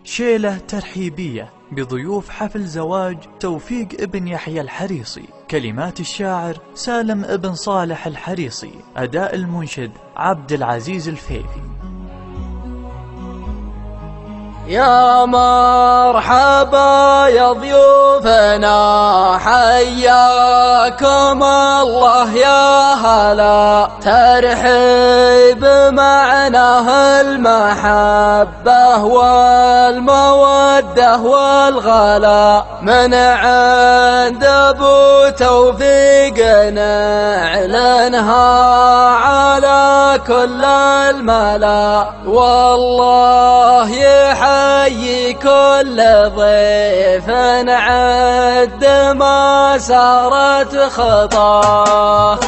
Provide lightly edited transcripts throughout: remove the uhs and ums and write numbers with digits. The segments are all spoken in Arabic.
شيلة ترحيبية بضيوف حفل زواج توفيق ابن يحيى الحريصي. كلمات الشاعر سالم ابن صالح الحريصي. أداء المنشد عبد العزيز الفيفي. يا مرحبا يا ضيوفنا، حياكم الله يا هلا. ترحيب معناه المحبة والمودة والغلا، من عند ابو توفيق نعلنها على كل الملا. والله يحيي كل ضيف عد ما سارت خطاه.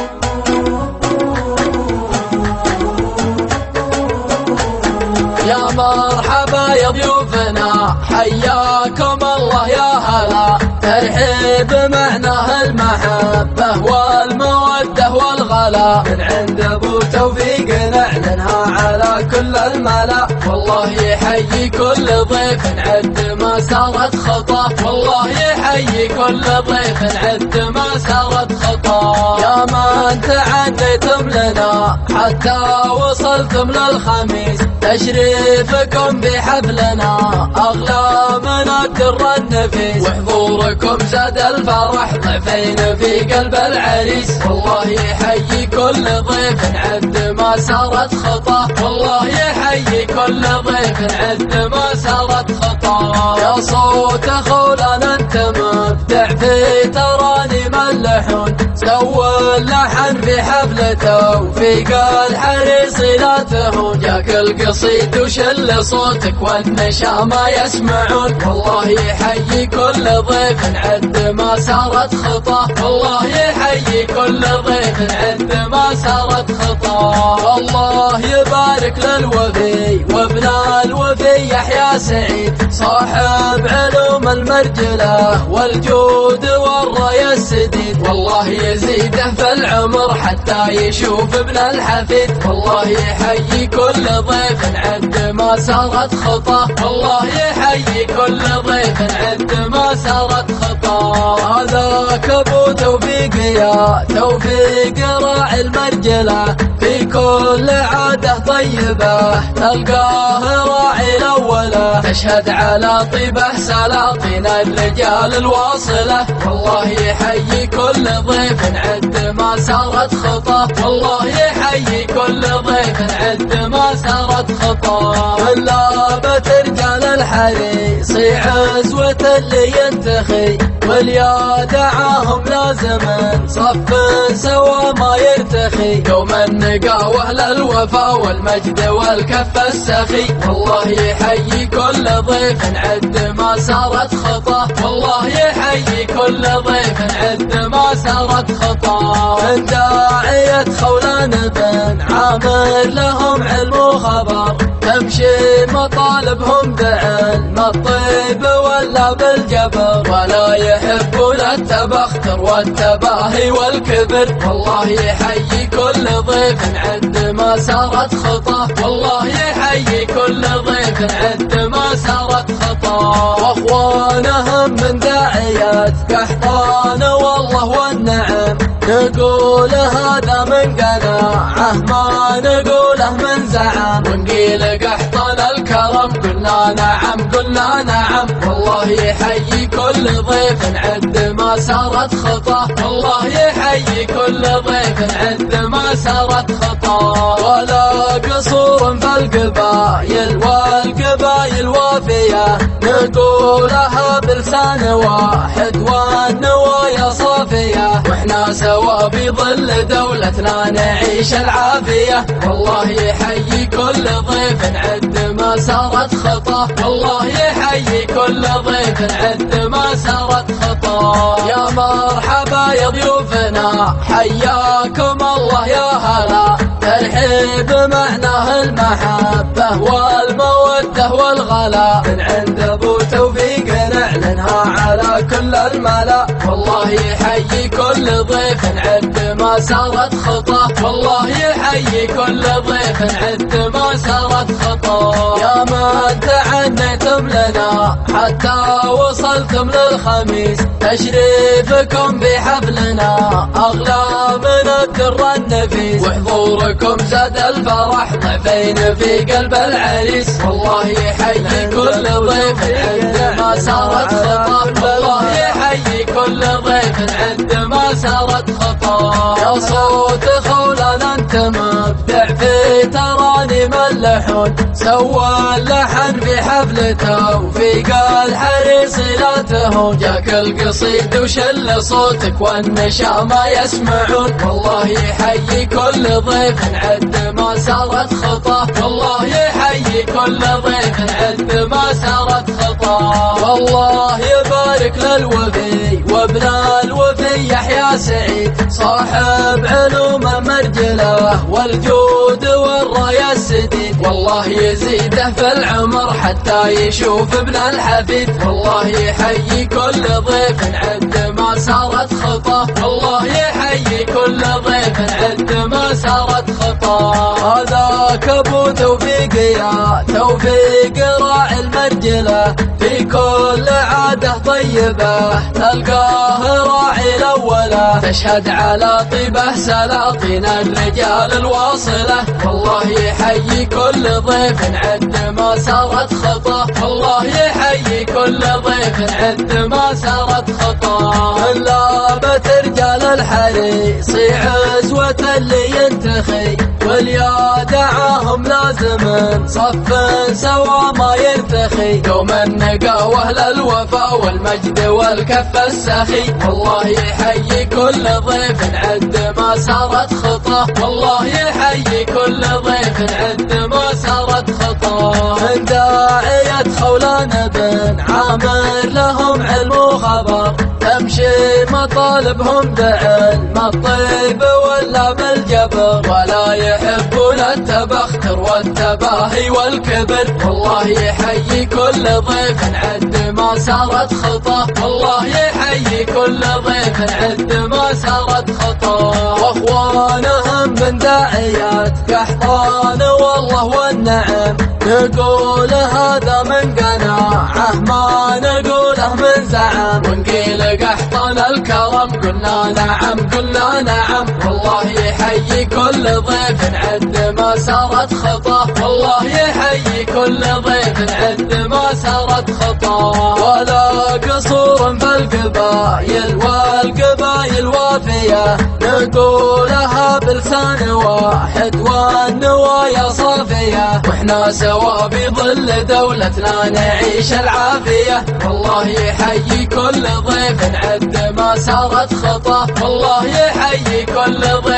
يا مرحبا يا ضيوفنا، حياكم الله يا هلا. ترحيب معناه المحبة والمودة والغلا، من عند ابو توفيق نعلنها على كل الملا. والله يحيي كل ضيف عد ما سارت خطاه، والله يحيي كل ضيف عد ما سارت خطاه. يا من تعنيتم لنا حتى وصلتم للخميس، تشريفكم بحفلنا أغلى من الدر النفيس، وحضوركم زاد الفرح ضعفين في قلب العريس. والله يحيي كل ضيف عد ما سارت خطاه، والله يحيي كل ضيف عد ما سارت خطاه. يا صوت خولا انت مبدع في تراني اللحون، سوى اللحن في حفلة توفيق الحريصي لا تهون. جاك القصيد وشل صوتك والنشامة يسمعون، والله يحيي كل ضيف عد ما سارت خطاه، والله يحيي كل ضيف عد ما سارت خطاه. والله يبارك للوفي وابن الوفي يحيى سعيد، صاحب علوم المرجلة والجود والرأي السديد. والله يزيده في العمر حتى يشوف ابن الحفيد، والله يحيي كل ضيف عد ما سارت خطاه، والله يحيي كل ضيف عد ما سارت خطاه. هذاك ابو توفيق يا توفيق راعي المرجلة، في كل عادة طيبة تلقاه راعي الأولى، تشهد على طيبه سلاطين الرجال الواصلة. والله يحيي كل ضيف عد ما سارت خطاه، والله يحيي كل ضيف عد ما سارت خطاه. غلابة رجال الحريصي عزوة اللي ينتخي، واليا دعاهم لازم صف سوا ما يرتخي، يوم النقاوة للوفا والمجد والكف السخي. والله يحيي كل ضيف عد ما سارت خطاه، والله يحيي كل ضيف عد ما سارت خطاه. من داعية خولان بن عامر لهم علم وخبر، تمشي مطالبهم بعلم الطيب ولا بالجبر، ولا يحبون التبختر والتباهي والكبر. والله يحيي كل ضيف عد ما سارت خطاه، والله يحيي كل ضيف عد ما سارت خطاه. واخوانهم من داعيات قحطان والله والنعم، نقول هذا من قناعه ما نقوله من زعم، ونقيل قحطان الكرم قلنا نعم قلنا نعم. والله يحيي كل ضيف عد ما سارت خطاه، والله يحيي كل ضيف عد ما سارت خطاه. ولا قصور في القبايل والقبايل وافية، نقولها بلسان واحد والنوايا صافية، واحنا سوا بظل دولتنا نعيش العافية. والله يحيي كل ضيف عد ما سارت خطاه، والله يحيي كل ضيف عد ما سارت خطاه. يا مرحبا يا ضيوفنا، حياكم الله يا هلا. ترحيب معناه المحبة والمودة والغلا، من عند ابو توفيق نعلنها على كل الملا. والله يحيي كل ضيف عد ما سارت خطاه، والله يحيي كل ضيف عد ما سارت خطاه. يا من تعنيتم لنا حتى وصلتم للخميس، تشريفكم بحفلنا أغلى من الدر النفيس، وحضوركم زاد الفرح ضيفين في قلب العريس. والله يحيي كل ضيف عد ما سارت خطاه، والله يحيي كل ضيف عد ما سارت خطاه. يا صوت خولا انت مبدع في ترانيم اللحون، سوى اللحن في حفلته وفي الحريص لا تهون. جاك القصيد وشل صوتك والنشامة يسمعون، والله يحيي كل ضيف عد ما سارت خطاه، والله يحيي كل ضيف عد ما سارت خطاه. والله يبارك للوفي وابن الوفي يحيى سعيد، صاحب علوم مرجله والجود والراية السديد، والله يزيده في العمر حتى يشوف ابن الحفيد. والله يحيي كل ضيف عد ما سارت خطاه، والله يحيي كل ضيف عد ما سارت خطاه. هذاك ابو توفيق يا توفيق راعي المرجله، في كل عاده طيبه تلقاه راعي الاوله، تشهد على طيبه سلاطين الرجال الواصله. والله يحيي كل ضيف عد ما سارت خطاه، والله يحيي كل ضيف عد ما سارت خطاه. من لابت رجال الحريص عزوة اللي ينتخي، واليا دعاهم لازم صف سوا ما يرتخي، يوم النقاوة للوفا والمجد والكف السخي. والله يحيي كل ضيف عد ما سارت خطاه، والله يحيي كل ضيف عد ما سارت خطاه. من داعية خولان بن عامر لهم علم وخبر، تمشي مطالبهم بعلم الطيب ولا بالجبر، ولا يحبون التبختر والتباهي والكبر. والله يحيي كل ضيف عد ما سارت خطاه، والله يحيي كل ضيف عد ما سارت خطاه. واخوانهم من داعيات قحطان والله والنعم، نقول هذا من قناعه ما نقوله من زعم، ونقيل قحطان الكرم قلنا نعم قلنا نعم. والله يحيي كل ضيف عد ما سارت خطاه، والله يحيي كل ضيف عد ما سارت خطاه. ولا قصور في القبايل والقبايل وافية، نقولها بلسان واحد والنوايا صافية، واحنا سوا بظل دولتنا نعيش العافية. والله يحيي كل ضيف عد ما سارت خطاه، والله يحيي كل ضيف